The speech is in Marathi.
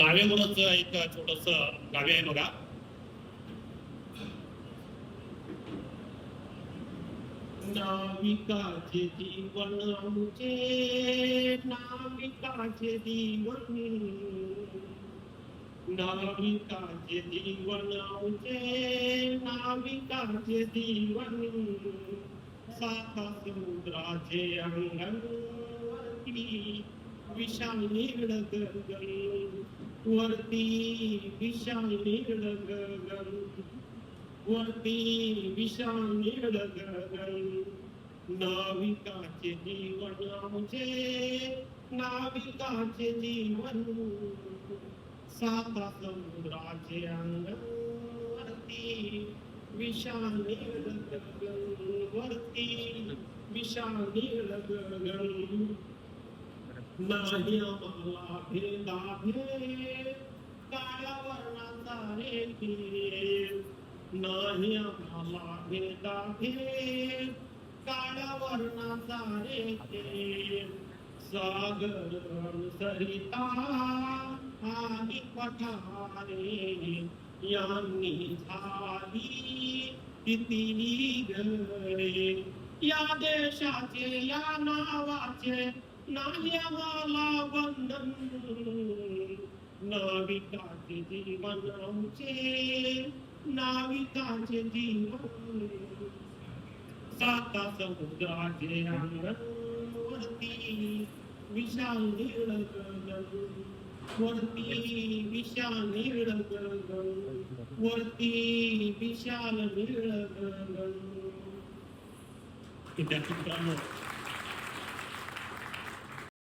नावेवरच एक छोटस काव्य आहे बघा. नाविकाचे जीवन आमचे, नाविकाचे जीवन, नाविकाचे जीवन आमचे, नाविकाचे जीवन, साता समुद्राचे अंगण वरती विशाल नीळ गगन, वरती विशाल नीळ गगन, वरती विशाल नीळ गगन. नाविकाचे जीवन आमचे, नाविकाचे जीवन, साता समुद्राचे अंगण वरती विशाल नीळ गगन, वरती विशाल नीळ गगन. नाही आम्हाला भेदाभेद काळ्या वर्णाचा रे भेद, नाही आम्हाला भेदाभेद काळ्या वर्णाचा रे भेद. सागर सरिता आणि पठारे यांनी झाली किती गळे, या देशाचे या नावाचे नाही आम्हाला बंधन. नाविकाचे जीवन आमचे, नाविकाचे जीवन, साता समुद्राचे अंगण वरती विशाल नीळ गगन, वरती विशाल नीळ गगन, वरती विशाल नीळ गगन. विद्यार्थी मित्रांनो,